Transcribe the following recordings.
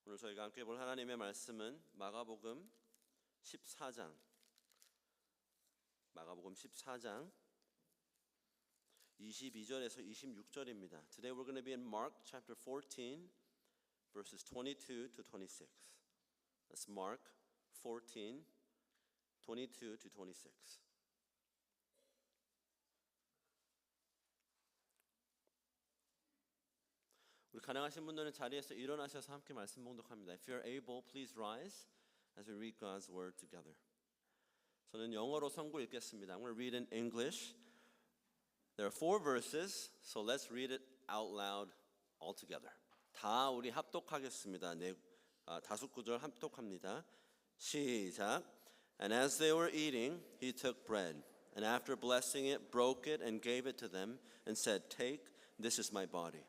오늘 저희가 함께 볼 하나님의 말씀은 마가복음 14장 22절에서 26절입니다. Today we're going to be in Mark chapter 14 verses 22 to 26. That's Mark 14 22 to 26. 우리 가능하신 분들은 자리에서 일어나셔서 함께 말씀 봉독합니다. If you're able, please rise as we read God's word together. 저는 영어로 선구 읽겠습니다. I'm going to read in English. There are 4 verses, so let's read it out loud all together. 다 우리 합독하겠습니다. 다섯 구절 합독합니다. 시작. And as they were eating, he took bread, and after blessing it, broke it and gave it to them, and said, "Take, this is my body."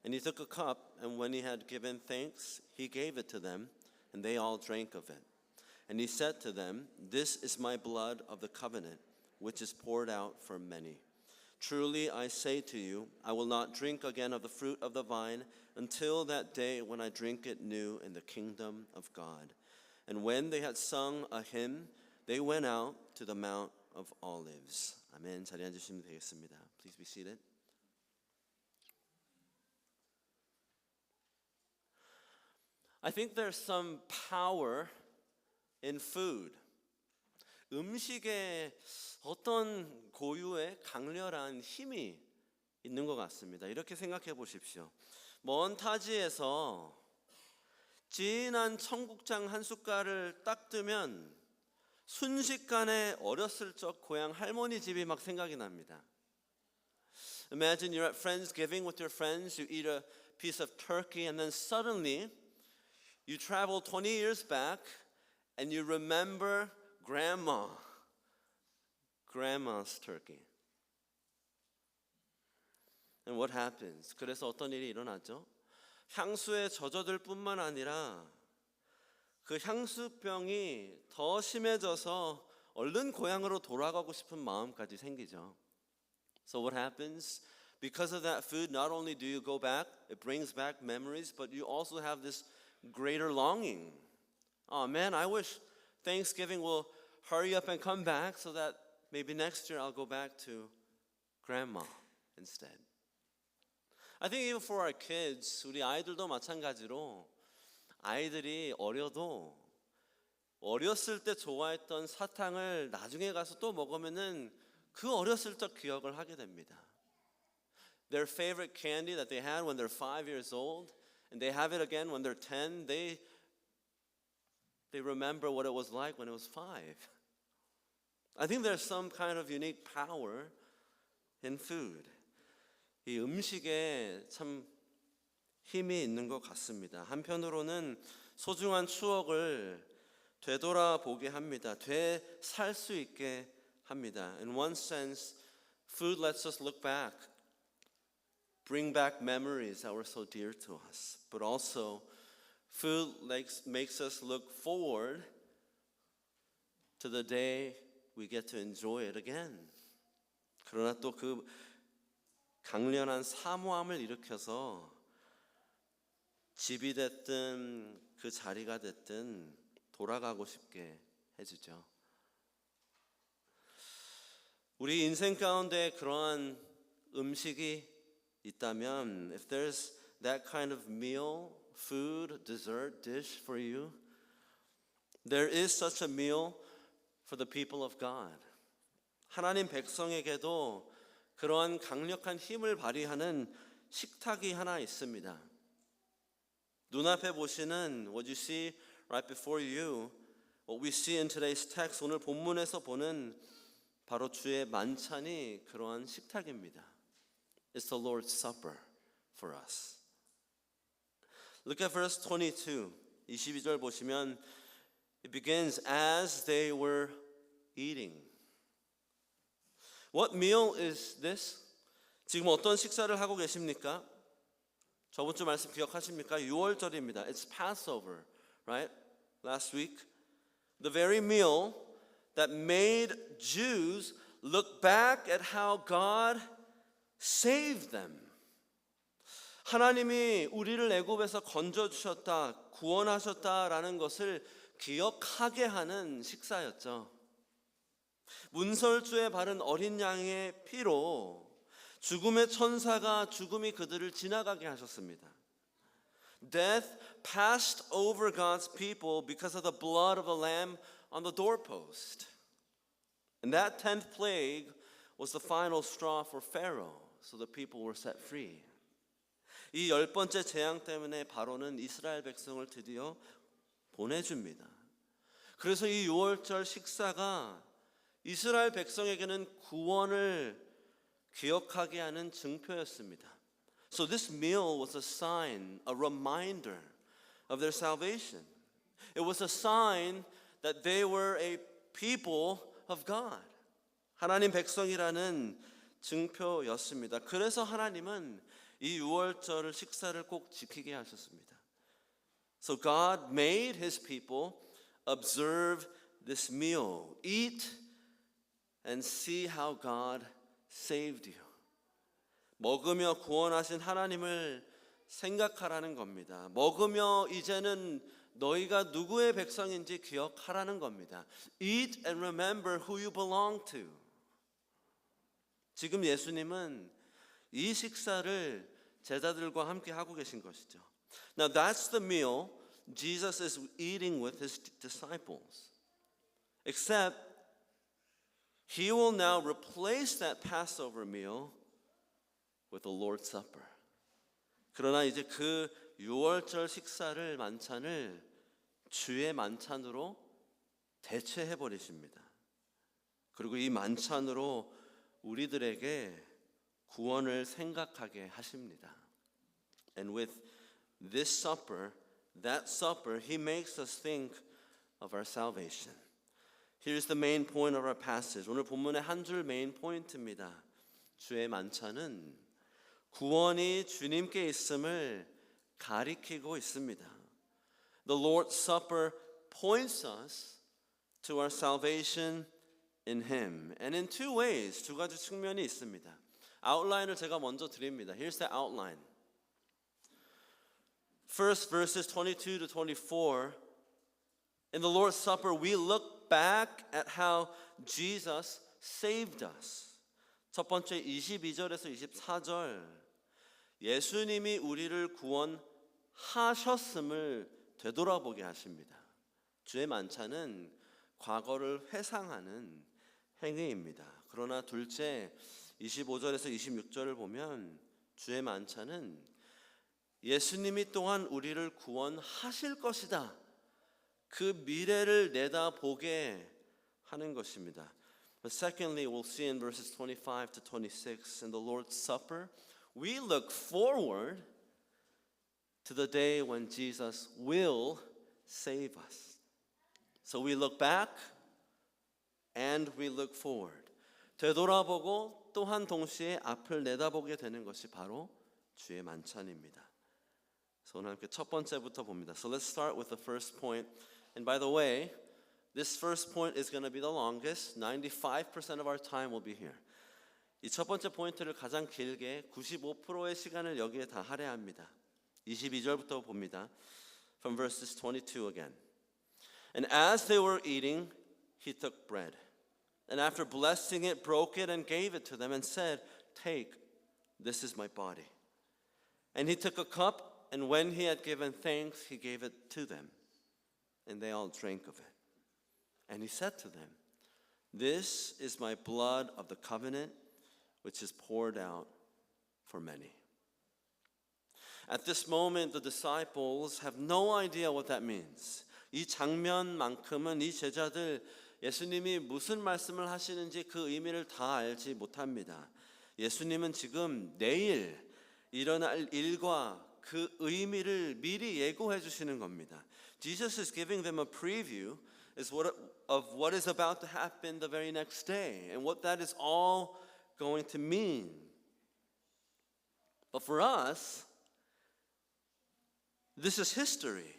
And he took a cup, and when he had given thanks, he gave it to them, and they all drank of it. And he said to them, "This is my blood of the covenant, which is poured out for many. Truly I say to you, I will not drink again of the fruit of the vine until that day when I drink it new in the kingdom of God." And when they had sung a hymn, they went out to the Mount of Olives. 아멘. 자리에 앉으시면 되겠습니다. Please be seated. I think there's some power in food. 음식에 어떤 고유의 강렬한 힘이 있는 것 같습니다. 이렇게 생각해 보십시오. 먼 타지에서 진한 청국장 한 숟갈을 딱 뜨면 순식간에 어렸을 적 고향 할머니 집이 막 생각이 납니다. Imagine you're at Friendsgiving with your friends, you eat a piece of turkey and then suddenly you travel 20 years back and you remember grandma's turkey. And what happens? 그래서 어떤 일이 일어나죠? 향수에 젖어들 뿐만 아니라 그 향수병이 더 심해져서 얼른 고향으로 돌아가고 싶은 마음까지 생기죠. So what happens? Because of that food, not only do you go back, it brings back memories, but you also have this greater longing. Oh man, I wish Thanksgiving will hurry up and come back so that maybe next year I'll go back to grandma instead. I think even for our kids, 우리 아이들도 마찬가지로 아이들이 어렸을 때 좋아했던 사탕을 나중에 가서 또 먹으면은 그 어렸을 적 기억을 하게 됩니다. Their favorite candy that they had when they're 5 years old, and they have it again when they're 10, they remember what it was like when it was 5. I think there's some kind of unique power in food. 이 음식에 참 힘이 있는 것 같습니다. 한편으로는 소중한 추억을 되돌아보게 합니다. 되살 수 있게 합니다. In one sense, food lets us look back, bring back memories that were so dear to us. But also, food makes us look forward to the day we get to enjoy it again. 그러나 또 그 강렬한 사모함을 일으켜서 집이 됐든 그 자리가 됐든 돌아가고 싶게 해주죠. 우리 인생 가운데 그러한 음식이 있다면, if there's that kind of meal, food, dessert, dish for you, there is such a meal for the people of God. 하나님 백성에게도 그러한 강력한 힘을 발휘하는 식탁이 하나 있습니다. 눈앞에 보시는 what you see right before you, what we see in today's text, 오늘 본문에서 보는 바로 주의 만찬이 그러한 식탁입니다. It's the Lord's Supper for us. Look at verse 22. 22절 보시면 it begins as they were eating. What meal is this? 지금 어떤 식사를 하고 계십니까? 저번 주 말씀 기억하십니까? 6월절입니다. It's Passover, right? Last week. The very meal that made Jews look back at how God saved them. 하나님이 우리를 애굽에서 건져주셨다, 구원하셨다라는 것을 기억하게 하는 식사였죠. 문설주에 바른 어린 양의 피로 죽음의 천사가 죽음이 그들을 지나가게 하셨습니다. Death passed over God's people because of the blood of the lamb on the doorpost. And that 10th plague was the final straw for Pharaoh, so the people were set free. 이 10번째 재앙 때문에 바로는 이스라엘 백성을 드디어 보내줍니다. 그래서 이 유월절 식사가 이스라엘 백성에게는 구원을 기억하게 하는 증표였습니다. So this meal was a sign, a reminder of their salvation. It was a sign that they were a people of God. 하나님 백성이라는 증표였습니다. 그래서 하나님은 이 유월절 식사를 꼭 지키게 하셨습니다. So God made His people observe this meal. Eat and see how God saved you. 먹으며 구원하신 하나님을 생각하라는 겁니다. 먹으며 이제는 너희가 누구의 백성인지 기억하라는 겁니다. Eat and remember who you belong to. 지금 예수님은 이 식사를 제자들과 함께 하고 계신 것이죠. Now that's the meal Jesus is eating with his disciples. Except he will now replace that Passover meal with the Lord's Supper. 그러나 이제 그 유월절 식사를 만찬을 주의 만찬으로 대체해 버리십니다. 그리고 이 만찬으로 우리들에게 구원을 생각하게 하십니다. And with this supper, that supper, he makes us think of our salvation. Here's the main point of our passage. 오늘 본문의 한 줄 메인 포인트입니다. 주의 만찬은 구원이 주님께 있음을 가리키고 있습니다. The Lord's Supper points us to our salvation in Him. And in two ways, 두 가지 측면이 있습니다. 아웃라인을 제가 먼저 드립니다. Here's the outline. First, verses 22 to 24. In the Lord's Supper, we look back at how Jesus saved us. 첫 번째 22절에서 24절. 예수님이 우리를 구원하셨음을 되돌아보게 하십니다. 주의 만찬은 과거를 회상하는 행위입니다. 그러나 둘째 25절에서 26절을 보면 주의 만찬은 예수님이 또한 우리를 구원하실 것이다. 그 미래를 내다보게 하는 것입니다. But secondly, we'll see in verses 25 to 26 in the Lord's Supper, we look forward to the day when Jesus will save us. So we look back and we look forward. 되돌아보고 또한 동시에 앞을 내다보게 되는 것이 바로 주의 만찬입니다. 그래서 오늘 함께 첫 번째부터 봅니다. So let's start with the first point. And by the way, this first point is going to be the longest. 95% of our time will be here. 이 첫 번째 포인트를 가장 길게 95%의 시간을 여기에 다 할애합니다. 22절부터 봅니다. From verses 22 again. And as they were eating, he took bread. And after blessing it, broke it and gave it to them and said, "Take, this is my body." And he took a cup, and when he had given thanks, he gave it to them. And they all drank of it. And he said to them, "This is my blood of the covenant, which is poured out for many." At this moment, the disciples have no idea what that means. 이 장면만큼은 이 제자들 예수님이 무슨 말씀을 하시는지 그 의미를 다 알지 못합니다. 예수님은 지금 내일 일어날 일과 그 의미를 미리 예고해 주시는 겁니다. Jesus is giving them a preview of what is about to happen the very next day and what that is all going to mean. But for us, this is history.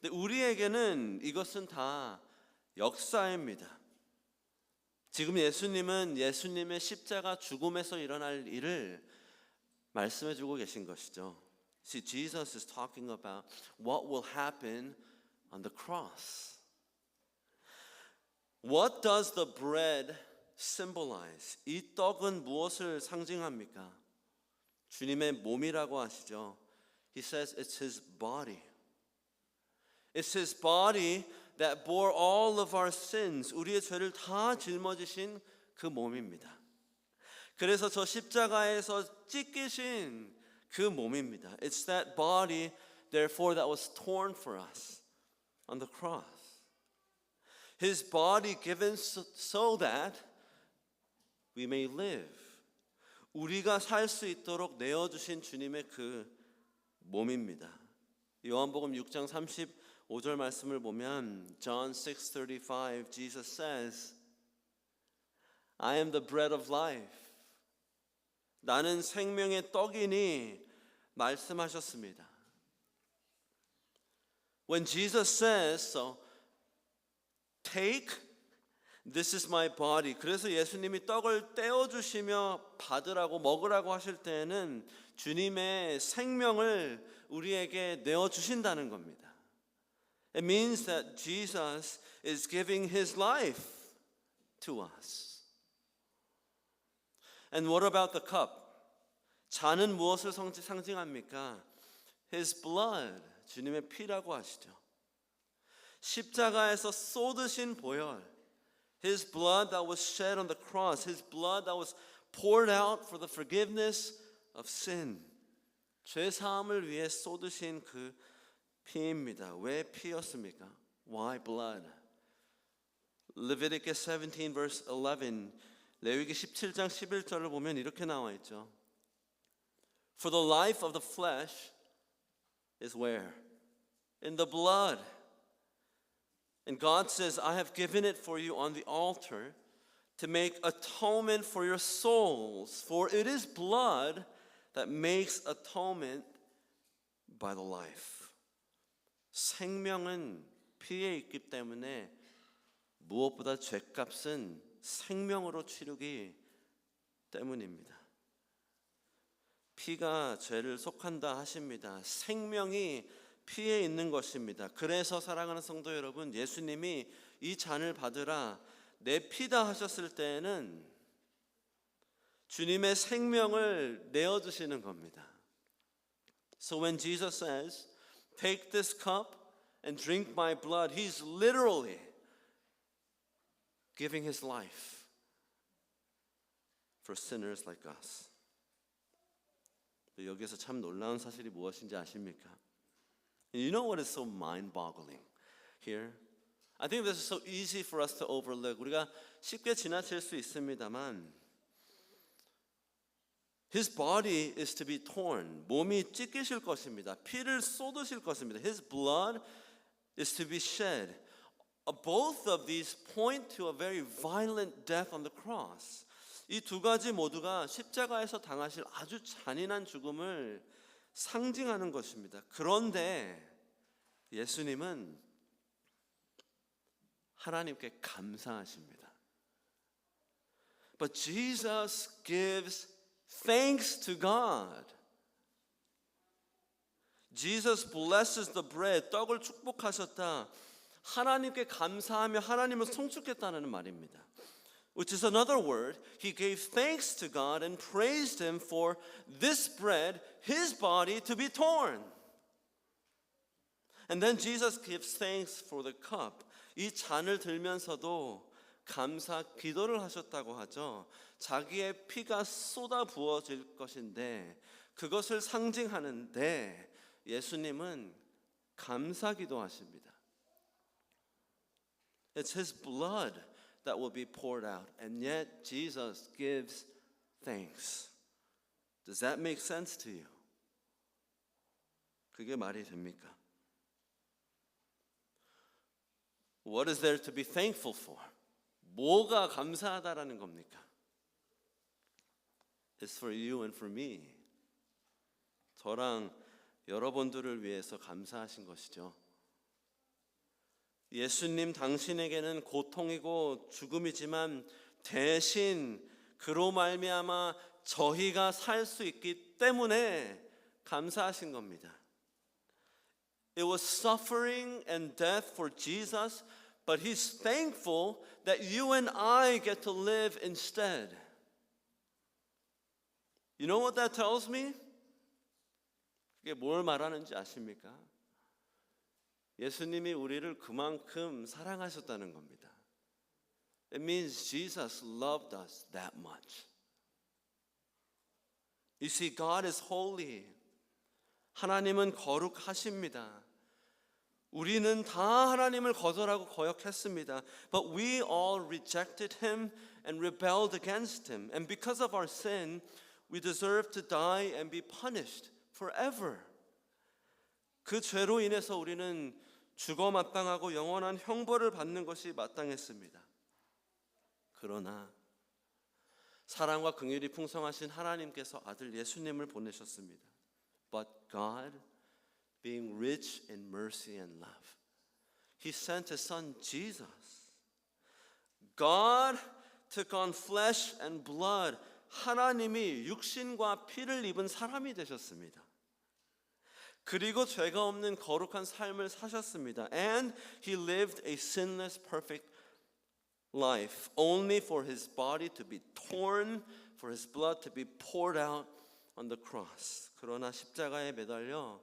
근데 우리에게는 이것은 다 역사입니다. 지금 예수님은 예수님의 십자가 죽음에서 일어날 일을 말씀해 주고 계신 것이죠. See, Jesus is talking about what will happen on the cross. What does the bread symbolize? 이 떡은 무엇을 상징합니까? 주님의 몸이라고 하시죠. He says it's his body. It's his body that bore all of our sins. 우리의 죄를 다 짊어지신 그 몸입니다. 그래서 저 십자가에서 찢기신 그 몸입니다. It's that body, therefore, that was torn for us on the cross. His body given so that we may live. 우리가 살 수 있도록 내어주신 주님의 그 몸입니다. 요한복음 6장 35절 말씀을 보면 John 6:35 Jesus says, I am the bread of life. 나는 생명의 떡이니 말씀하셨습니다. When Jesus says, so take, this is my body. 그래서 예수님이 떡을 떼어주시며 받으라고 먹으라고 하실 때에는 주님의 생명을 우리에게 내어주신다는 겁니다. It means that Jesus is giving his life to us. And what about the cup? 잔은 무엇을 상징합니까? His blood, 주님의 피라고 하시죠. 십자가에서 쏟으신 보혈, His blood that was shed on the cross, His blood that was poured out for the forgiveness of sin. 죄 사함을 위해 쏟으신 그 피입니다. 왜 피였습니까? Why blood? Leviticus 17 verse 11, 레위기 17장 11절을 보면 이렇게 나와 있죠. For the life of the flesh is where? In the blood. And God says, I have given it for you on the altar to make atonement for your souls. For it is blood that makes atonement by the life. 생명은 피에 있기 때문에 무엇보다 죄값은 생명으로 치르기 때문입니다. 피가 죄를 속한다 하십니다. 생명이 피에 있는 것입니다. 그래서 사랑하는 성도 여러분, 예수님이 이 잔을 받으라 내 피다 하셨을 때에는 주님의 생명을 내어주시는 겁니다. So when Jesus says, take this cup and drink my blood, He's literally giving His life for sinners like us. 여기서 참 놀라운 사실이 무엇인지 아십니까? You know what is so mind-boggling here? I think this is so easy for us to overlook. 우리가 쉽게 지나칠 수 있습니다만 His body is to be torn. 몸이 찢기실 것입니다. 피를 쏟으실 것입니다. His blood is to be shed. Both of these point to a very violent death on the cross. 이 두 가지 모두가 십자가에서 당하실 아주 잔인한 죽음을 상징하는 것입니다. 그런데 예수님은 하나님께 감사하십니다. But Jesus gives thanks to God. Jesus blesses the bread. 떡을 축복하셨다. 하나님께 감사하며 하나님을 송축했다는 말입니다. Which is another word. He gave thanks to God and praised Him for this bread, His body, to be torn. And then Jesus gives thanks for the cup. 이 잔을 들면서도 감사 기도를 하셨다고 하죠. 자기의 피가 쏟아 부어질 것인데 그것을 상징하는데 예수님은 감사 기도하십니다. It's His blood that will be poured out, and yet Jesus gives thanks. Does that make sense to you? 그게 말이 됩니까? What is there to be thankful for? 뭐가 감사하다라는 겁니까? It's for you and for me. 저랑 여러분들을 위해서 감사하신 것이죠. 예수님 당신에게는 고통이고 죽음이지만 대신 그로 말미암아 저희가 살 수 있기 때문에 감사하신 겁니다. It was suffering and death for Jesus, but he's thankful that you and I get to live instead. You know what that tells me? 그게 뭘 말하는지 아십니까? 예수님이 우리를 그만큼 사랑하셨다는 겁니다. It means Jesus loved us that much. You see, God is holy. 하나님은 거룩하십니다. 우리는 다 하나님을 거절하고 거역했습니다. But we all rejected him and rebelled against him. And because of our sin, we deserve to die and be punished forever. 그 죄로 인해서 우리는 죽어 마땅하고 영원한 형벌을 받는 것이 마땅했습니다. 그러나 사랑과 긍휼이 풍성하신 하나님께서 아들 예수님을 보내셨습니다. But God, being rich in mercy and love, He sent His Son Jesus. God took on flesh and blood. 하나님이 육신과 피를 입은 사람이 되셨습니다. 그리고 죄가 없는 거룩한 삶을 사셨습니다. And He lived a sinless, perfect life, only for His body to be torn, for His blood to be poured out on the cross. 그러나 십자가에 매달려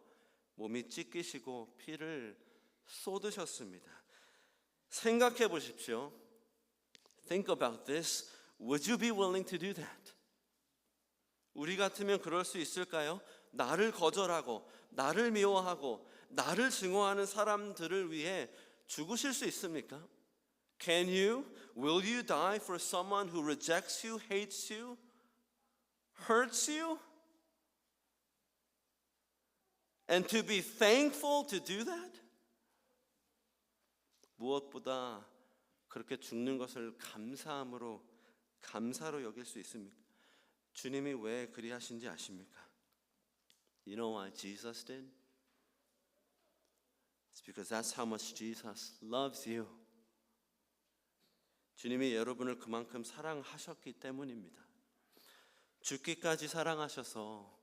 몸이 찢기시고 피를 쏟으셨습니다. 생각해 보십시오. Think about this. Would you be willing to do that? 우리 같으면 그럴 수 있을까요? 나를 거절하고 나를 미워하고 나를 증오하는 사람들을 위해 죽으실 수 있습니까? Can you? Will you die for someone who rejects you, hates you, hurts you? And to be thankful to do that? 무엇보다 그렇게 죽는 것을 감사로 여길 수 있습니까? 주님이 왜 그리하신지 아십니까? You know why Jesus did? It's because that's how much Jesus loves you. 주님이 여러분을 그만큼 사랑하셨기 때문입니다. 죽기까지 사랑하셔서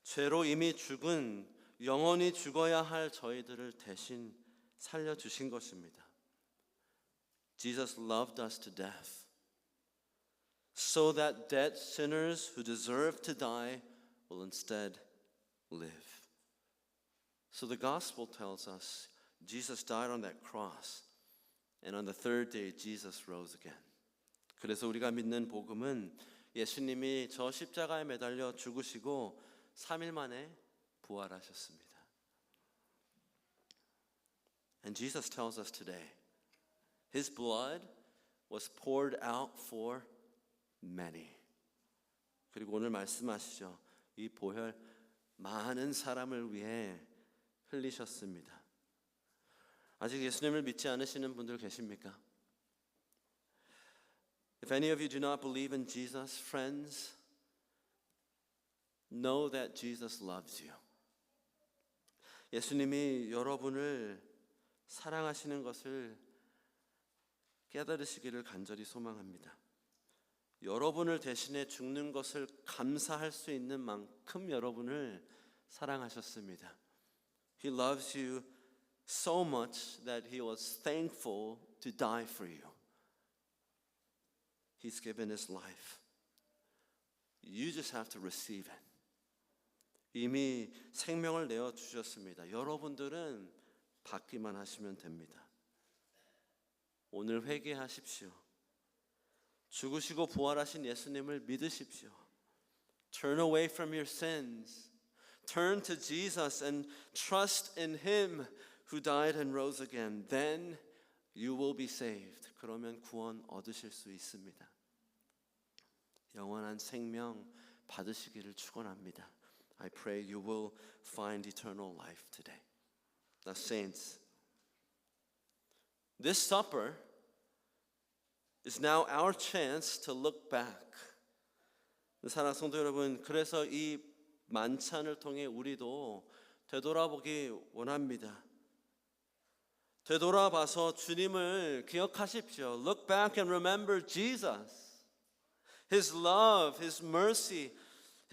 죄로 이미 죽은 영원히 죽어야 할 저희들을 대신 살려주신 것입니다. Jesus loved us to death so that dead sinners who deserve to die will instead live. So the gospel tells us Jesus died on that cross and on the third day Jesus rose again. 그래서 우리가 믿는 복음은 예수님이 저 십자가에 매달려 죽으시고 3일 만에 부활하셨습니다. And Jesus tells us today, His blood was poured out for many. 그리고 오늘 말씀하시죠. 이 보혈 많은 사람을 위해 흘리셨습니다. 아직 예수님을 믿지 않으시는 분들 계십니까? If any of you do not believe in Jesus, friends, know that Jesus loves you. 예수님이 여러분을 사랑하시는 것을 깨달으시기를 간절히 소망합니다. 여러분을 대신해 죽는 것을 감사할 수 있는 만큼 여러분을 사랑하셨습니다. He loves you so much that He was thankful to die for you. He's given His life. You just have to receive it. 이미 생명을 내어 주셨습니다. 여러분들은 받기만 하시면 됩니다. 오늘 회개하십시오. 죽으시고 부활하신 예수님을 믿으십시오. Turn away from your sins. Turn to Jesus and trust in Him who died and rose again. Then you will be saved. 그러면 구원 얻으실 수 있습니다. 영원한 생명 받으시기를 축원합니다. I pray you will find eternal life today. Now, saints, this supper is now our chance to look back. 사랑하는 성도 여러분, 그래서 이 만찬을 통해 우리도 되돌아보기 원합니다. 되돌아봐서 주님을 기억하십시오. Look back and remember Jesus. His love, His mercy,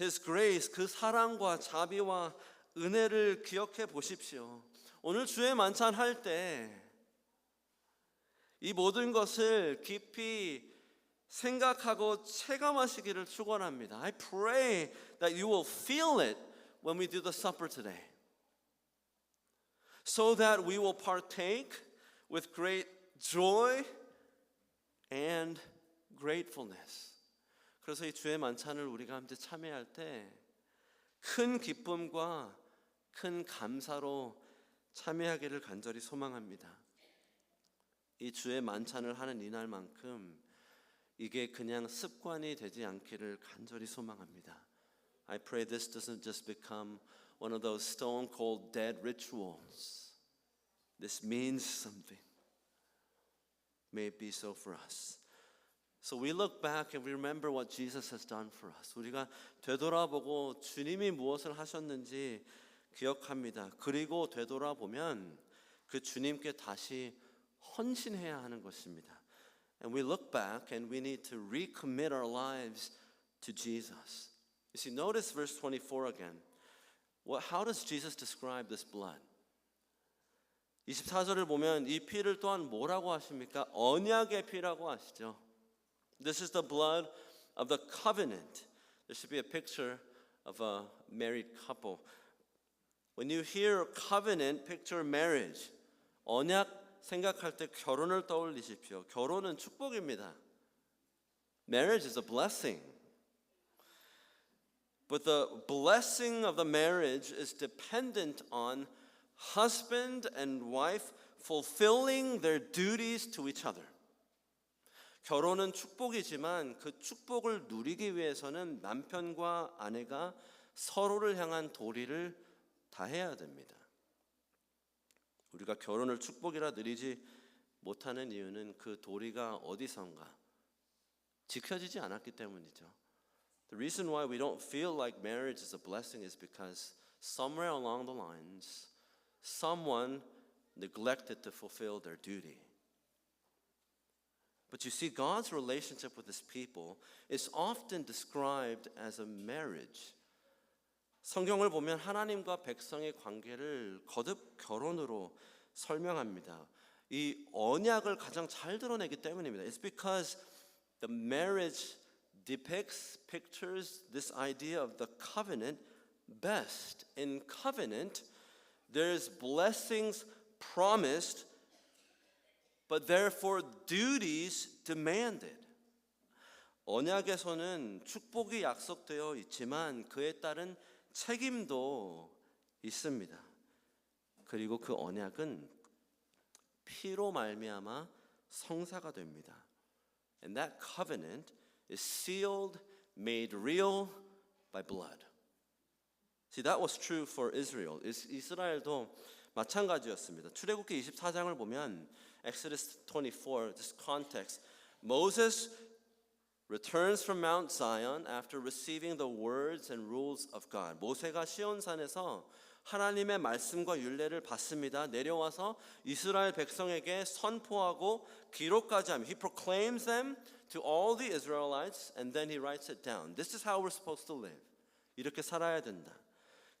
His grace, 그 사랑과 자비와 은혜를 기억해 보십시오. 오늘 주의 만찬 할 때 이 모든 것을 깊이 생각하고 체감하시기를 축원합니다. I pray that you will feel it when we do the supper today. So that we will partake with great joy and gratefulness. 그래서 이 주의 만찬을 우리가 함께 참여할 때 큰 기쁨과 큰 감사로 참여하기를 간절히 소망합니다. 이 주의 만찬을 하는 이날만큼 이게 그냥 습관이 되지 않기를 간절히 소망합니다. I pray this doesn't just become one of those stone cold dead rituals. This means something. May it be so for us. So we look back and we remember what Jesus has done for us. 우리가 되돌아보고 주님이 무엇을 하셨는지 기억합니다. 그리고 되돌아보면 그 주님께 다시 헌신해야 하는 것입니다. And we look back and we need to recommit our lives to Jesus. You see, notice verse 24 again. How does Jesus describe this blood? 24절을 보면 이 피를 또한 뭐라고 하십니까? 언약의 피라고 하시죠. This is the blood of the covenant. There should be a picture of a married couple. When you hear covenant, picture marriage. 언약 생각할 때 결혼을 떠올리십시오. 결혼은 축복입니다. Marriage is a blessing. But the blessing of the marriage is dependent on husband and wife fulfilling their duties to each other. 결혼은 축복이지만 그 축복을 누리기 위해서는 남편과 아내가 서로를 향한 도리를 다해야 됩니다. 우리가 결혼을 축복이라 누리지 못하는 이유는 그 도리가 어디선가 지켜지지 않았기 때문이죠. The reason why we don't feel like marriage is a blessing is because somewhere along the lines, someone neglected to fulfill their duty. But you see, God's relationship with His people is often described as a marriage. 성경을 보면 하나님과 백성의 관계를 거듭 결혼으로 설명합니다. 이 언약을 가장 잘 드러내기 때문입니다. It's because the marriage depicts, pictures this idea of the covenant best. In covenant, there's blessings promised, but therefore duties demanded. 언약에서는 축복이 약속되어 있지만 그에 따른 책임도 있습니다. 그리고 그 언약은 피로 말미암아 성사가 됩니다. And that covenant is sealed, made real by blood. See, that was true for Israel. 이스라엘도 마찬가지였습니다. 출애굽기 24장을 보면 Exodus 24, this context, Moses returns from Mount Zion after receiving the words and rules of God. 모세가 시온산에서 하나님의 말씀과 율례를 받습니다. 내려와서 이스라엘 백성에게 선포하고 기록까지 합니다. He proclaims them to all the Israelites and then he writes it down. This is how we're supposed to live. 이렇게 살아야 된다.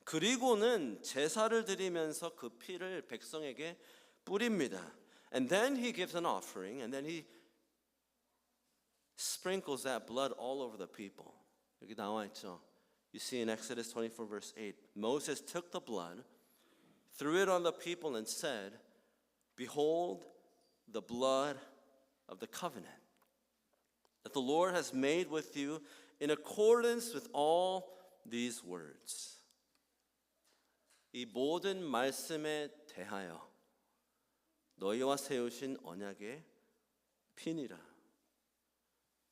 그리고는 제사를 드리면서 그 피를 백성에게 뿌립니다. And then he gives an offering and then he sprinkles that blood all over the people. 여기 나와 있죠. You see in Exodus 24 verse 8, Moses took the blood, threw it on the people and said, "Behold the blood of the covenant that the Lord has made with you in accordance with all these words." 이 모든 말씀에 대하여 너희와 세우신 언약의 피니라.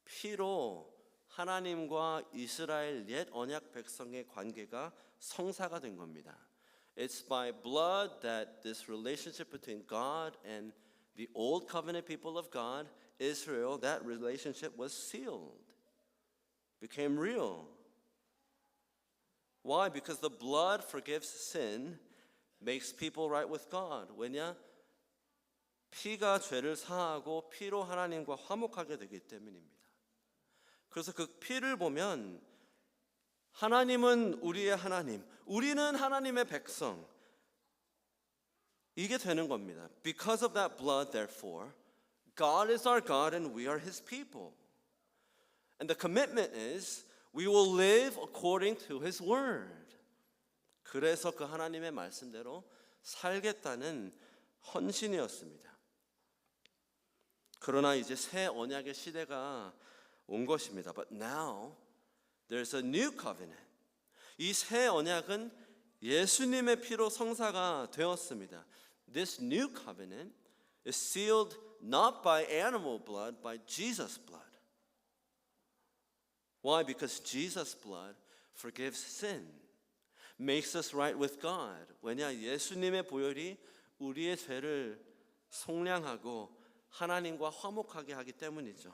피로 하나님과 이스라엘 옛 언약 백성의 관계가 성사가 된 겁니다. It's by blood that this relationship between God and the old covenant people of God, Israel, that relationship was sealed, became real. Why? Because the blood forgives sin, makes people right with God. 왜냐? 피가 죄를 사하고 피로 하나님과 화목하게 되기 때문입니다. 그래서 그 피를 보면 하나님은 우리의 하나님, 우리는 하나님의 백성. 이게 되는 겁니다. Because of that blood, therefore, God is our God and we are His people. And the commitment is we will live according to His word. 그래서 그 하나님의 말씀대로 살겠다는 헌신이었습니다. 그러나 이제 새 언약의 시대가 온 것입니다. But now there's a new covenant. 이 새 언약은 예수님의 피로 성사가 되었습니다. This new covenant is sealed not by animal blood, by Jesus' blood. Why? Because Jesus' blood forgives sin, makes us right with God. 왜냐? 예수님의 보혈이 우리의 죄를 속량하고 하나님과 화목하게 하기 때문이죠.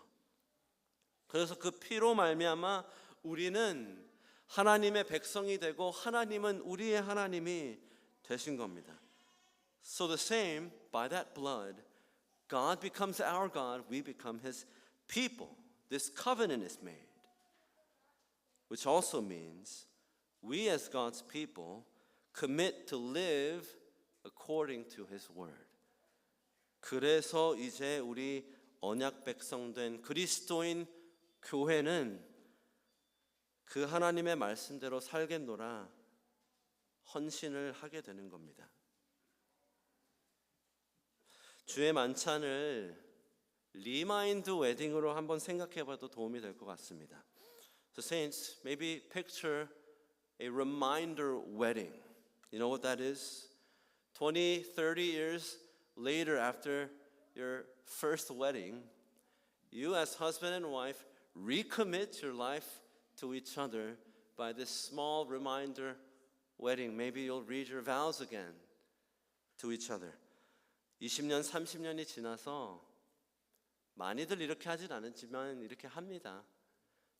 그래서 그 피로 말미암아 우리는 하나님의 백성이 되고 하나님은 우리의 하나님이 되신 겁니다. So the same, by that blood, God becomes our God, we become His people. This covenant is made. Which also means we as God's people commit to live according to His word. 그래서 이제 우리 언약 백성된 그리스도인 교회는 그 하나님의 말씀대로 살겠노라 헌신을 하게 되는 겁니다. 주의 만찬을 리마인드 웨딩으로 한번 생각해봐도 도움이 될 것 같습니다. So saints, maybe picture a reminder wedding. You know what that is? 20, 30 years later after your first wedding, you as husband and wife recommit your life to each other by this small reminder wedding. Maybe you'll read your vows again to each other. 20년, 30년이 지나서 많이들 이렇게 하진 않았지만 이렇게 합니다.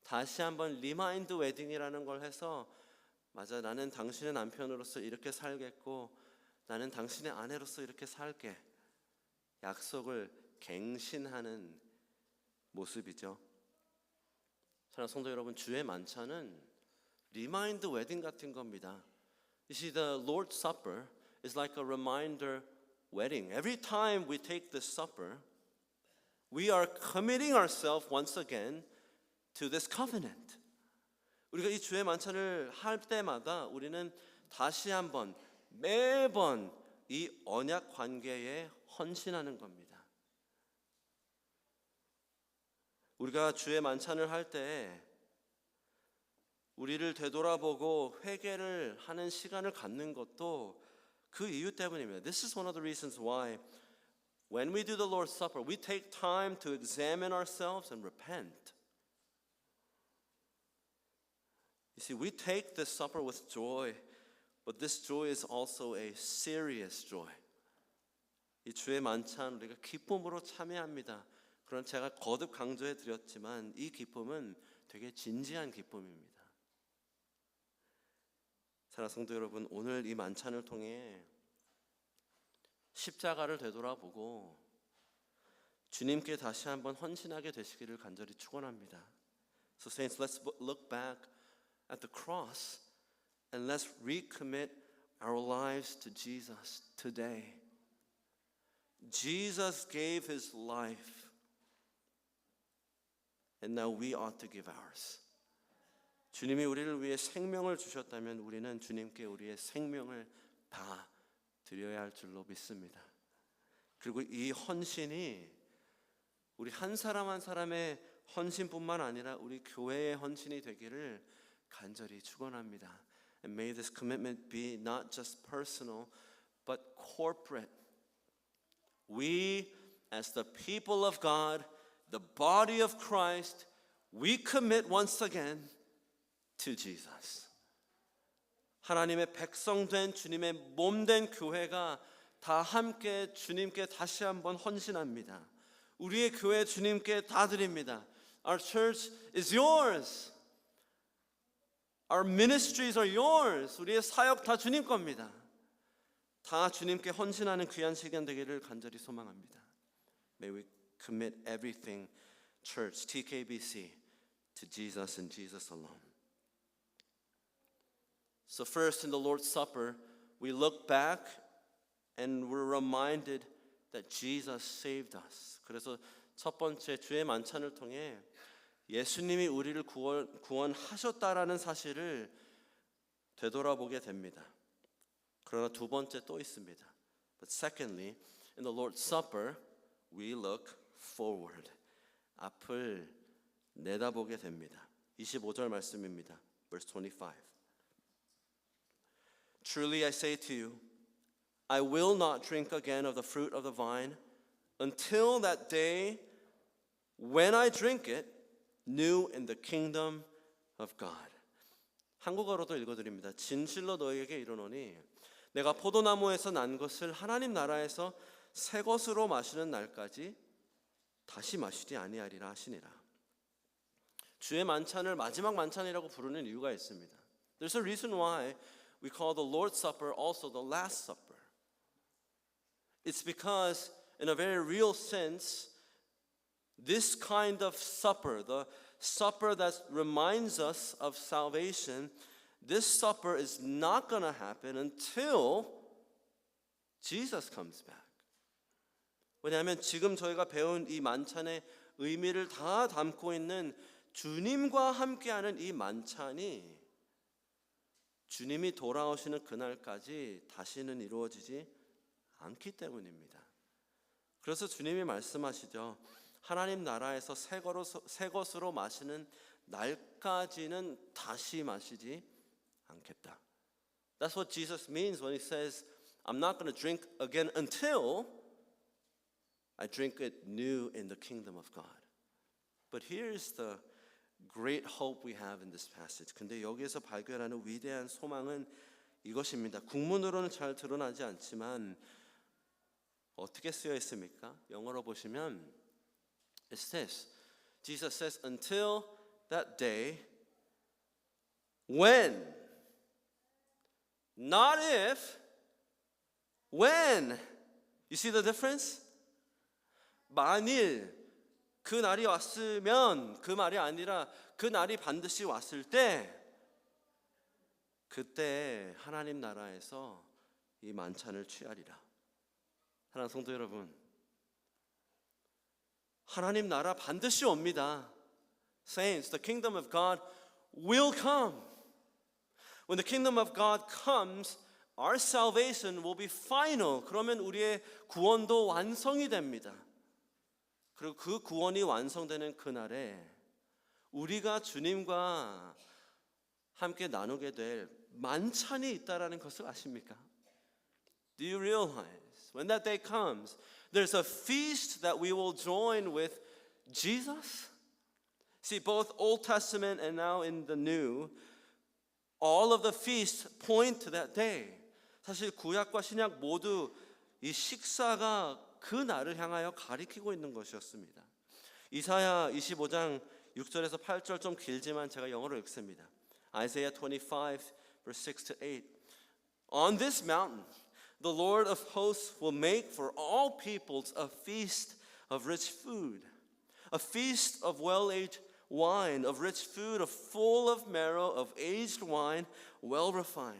다시 한번 리마인드 웨딩이라는 걸 해서 맞아, 나는 당신의 남편으로서 이렇게 살겠고 나는 당신의 아내로서 이렇게 살게 약속을 갱신하는 모습이죠. 사랑하는 성도 여러분, 주의 만찬은 리마인드 웨딩 같은 겁니다. You see, the Lord's Supper is like a reminder wedding. Every time we take this supper, we are committing ourselves once again to this covenant. 우리가 이 주의 만찬을 할 때마다 우리는 다시 한번 매번 이 언약 관계에 헌신하는 겁니다. 우리가 주의 만찬을 할 때 우리를 되돌아보고 회개를 하는 시간을 갖는 것도 그 이유 때문입니다. This is one of the reasons why when we do the Lord's Supper, we take time to examine ourselves and repent. You see, we take this supper with joy, but this joy is also a serious joy. 이 주의 만찬 우리가 기쁨으로 참여합니다. 그런 제가 거듭 강조해 드렸지만 이 기쁨은 되게 진지한 기쁨입니다. 사랑하는 성도 여러분, 오늘 이 만찬을 통해 십자가를 되돌아보고 주님께 다시 한번 헌신하게 되시기를 간절히 축원합니다. So saints, let's look back at the cross and let's recommit our lives to Jesus today. Jesus gave His life, and now we ought to give ours. 주님이 우리를 위해 생명을 주셨다면 우리는 주님께 우리의 생명을 다 드려야 할 줄로 믿습니다. 그리고 이 헌신이 우리 한 사람 한 사람의 헌신뿐만 아니라 우리 교회의 헌신이 되기를 간절히 축원합니다. And may this commitment be not just personal, but corporate. We, as the people of God, the body of Christ, we commit once again to Jesus. 하나님의 백성된 주님의 몸된 교회가 다 함께 주님께 다시 한번 헌신합니다. 우리의 교회 주님께 다 드립니다. Our church is yours. Our ministries are yours. 우리의 사역 다 주님 겁니다. 다 주님께 헌신하는 귀한 시간 되기를 간절히 소망합니다. May we commit everything, church, TKBC, to Jesus and Jesus alone. So first in the Lord's Supper, we look back and we're reminded that Jesus saved us. 그래서 첫 번째 주의 만찬을 통해 예수님이 우리를 구원하셨다라는 사실을 되돌아보게 됩니다. 그러나 두 번째 또 있습니다. But secondly, in the Lord's Supper, we look forward. 앞을 내다보게 됩니다. 25절 말씀입니다. Verse 25. Truly I say to you, I will not drink again of the fruit of the vine until that day when I drink it new in the kingdom of God. 한국어로도 읽어드립니다. 진실로 너희에게 이르노니 내가 포도나무에서 난 것을 하나님 나라에서 새 것으로 마시는 날까지 다시 마시지 아니하리라 하시니라. 주의 만찬을 마지막 만찬이라고 부르는 이유가 있습니다. There's a reason why we call the Lord's Supper also the Last Supper. It's because in a very real sense, this kind of supper, the supper that reminds us of salvation, this supper is not going to happen until Jesus comes back. 왜냐하면 지금 저희가 배운 이 만찬의 의미를 다 담고 있는 주님과 함께하는 이 만찬이 주님이 돌아오시는 그날까지 다시는 이루어지지 않기 때문입니다. 그래서 주님이 말씀하시죠. 하나님 나라에서 새 것으로 마시는 날까지는 다시 마시지 않겠다. That's what Jesus means when he says, I'm not going to drink again until I drink it new in the kingdom of God. But here's the great hope we have in this passage. 근데 여기에서 발견하는 위대한 소망은 이것입니다. 국문으로는 잘 드러나지 않지만 어떻게 쓰여 있습니까? 영어로 보시면 it says, Jesus says, until that day when, not if, when. You see the difference? 만일 그 날이 왔으면 그 말이 아니라 그 날이 반드시 왔을 때 그때 하나님 나라에서 이 만찬을 취하리라. 사랑하는 성도 여러분, 하나님 나라 반드시 옵니다. Saints, the kingdom of God will come. When the kingdom of God comes, our salvation will be final. 그러면 우리의 구원도 완성이 됩니다. 그리고 그 구원이 완성되는 그날에 우리가 주님과 함께 나누게 될 만찬이 있다라는 것을 아십니까? Do you realize when that day comes, there's a feast that we will join with Jesus? See, both Old Testament and now in the New, all of the feasts point to that day. 사실 구약과 신약 모두 이 식사가 그 날을 향하여 가리키고 있는 것이었습니다. 이사야 25장 6절에서 8절 좀 길지만 제가 영어로 읽습니다. Isaiah 25 verse 6 to 8. On this mountain the Lord of hosts will make for all peoples a feast of rich food, a feast of well-aged wine, of rich food, of full of marrow, of aged wine, well refined.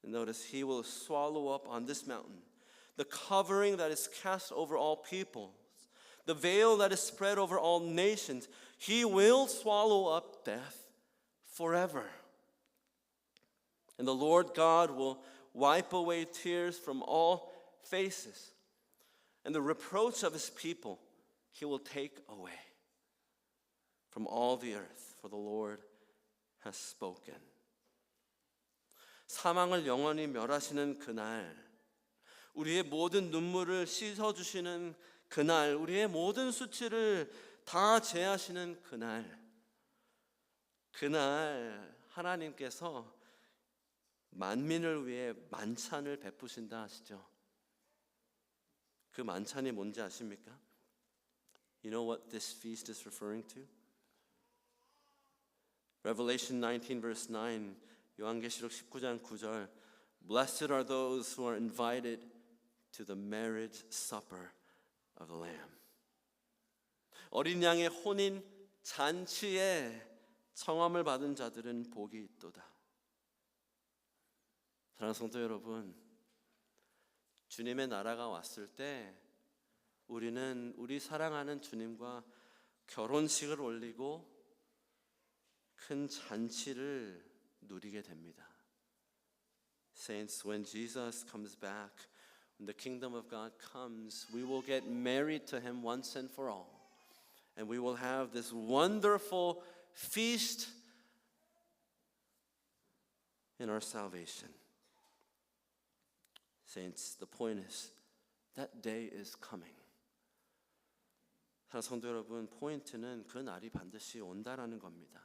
And notice, he will swallow up on this mountain the covering that is cast over all peoples, the veil that is spread over all nations. He will swallow up death forever. And the Lord God will wipe away tears from all faces, and the reproach of his people he will take away from all the earth, for the Lord has spoken. 사망을 영원히 멸하시는 그날, 우리의 모든 눈물을 씻어주시는 그날, 우리의 모든 수치를 다 제하시는 그날 하나님께서 만민을 위해 만찬을 베푸신다 하시죠. 그 만찬이 뭔지 아십니까? You know what this feast is referring to? Revelation 19 verse 9, 요한계시록 19장 9절. Blessed are those who are invited to the marriage supper of the Lamb. 어린 양의 혼인 잔치에 청함을 받은 자들은 복이 있도다. 사랑하는 성도 여러분, 주님의 나라가 왔을 때 우리는 우리 사랑하는 주님과 결혼식을 올리고 큰 잔치를 누리게 됩니다. Saints, when Jesus comes back, when the kingdom of God comes, we will get married to him once and for all. And we will have this wonderful feast in our salvation. Saints, the point is that day is coming. 사랑하는 성도 여러분, 포인트는 그 날이 반드시 온다라는 겁니다.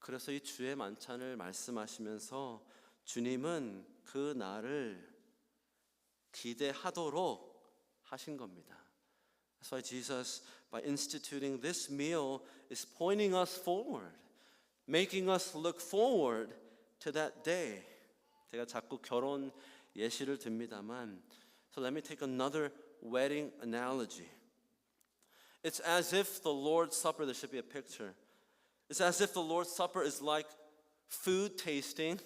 그래서 이 주의 만찬을 말씀하시면서 주님은 그 날을 기대하도록 하신 겁니다. That's why Jesus, by instituting this meal, is pointing us forward, making us look forward to that day. 제가 자꾸 결혼 예시를 듭니다만, so let me take another wedding analogy. It's as if the Lord's Supper, there should be a picture. It's as if the Lord's Supper is like food tasting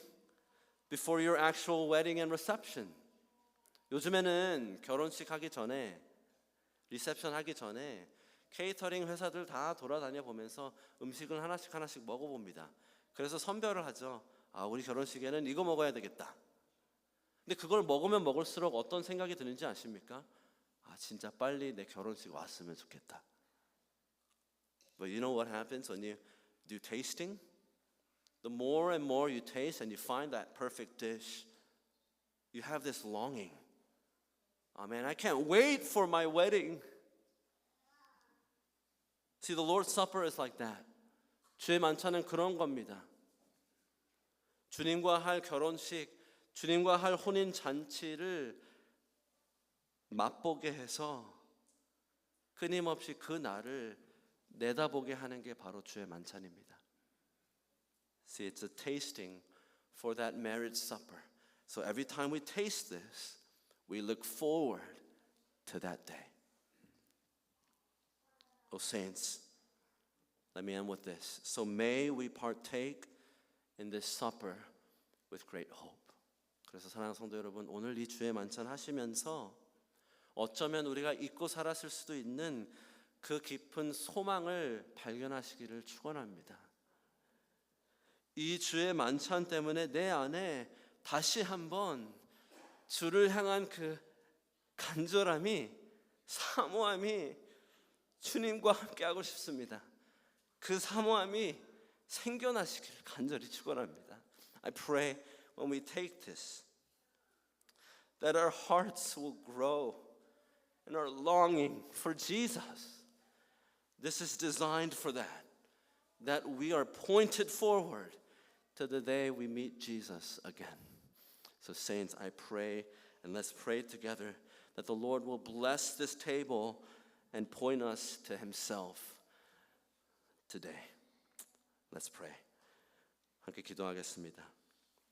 before your actual wedding and reception. 요즘에는 결혼식 하기 전에, 리셉션 하기 전에 케이터링 회사들 다 돌아다녀 보면서 음식을 하나씩 먹어봅니다. 그래서 선별을 하죠. 아, 우리 결혼식에는 이거 먹어야 되겠다. 근데 그걸 먹으면 먹을수록 어떤 생각이 드는지 아십니까? 아, 진짜 빨리 내 결혼식 왔으면 좋겠다. But you know what happens when you do tasting? The more and more you taste and you find that perfect dish, you have this longing. Oh man, I can't wait for my wedding. See, the Lord's Supper is like that. 주의 만찬은 그런 겁니다. 주님과 할 결혼식, 주님과 할 혼인 잔치를 맛보게 해서 끊임없이 그 날을 내다보게 하는 게 바로 주의 만찬입니다. See, it's a tasting for that marriage supper. So every time we taste this, we look forward to that day. Oh saints, let me end with this. So may we partake in this supper with great hope. 그래서 사랑하는 성도 여러분, 오늘 이 주의 만찬 하시면서 어쩌면 우리가 잊고 살았을 수도 있는 그 깊은 소망을 발견하시기를 축원합니다. 이 주의 만찬 때문에 내 안에 다시 한번 주를 향한 그 간절함이, 사모함이 주님과 함께하고 싶습니다. 그 사모함이 생겨나시기를 간절히 축원합니다. I pray when we take this that our hearts will grow in our longing for Jesus. This is designed for that we are pointed forward to the day we meet Jesus again. So saints, I pray, and let's pray together, that the Lord will bless this table and point us to himself today. Let's pray. 함께 기도하겠습니다.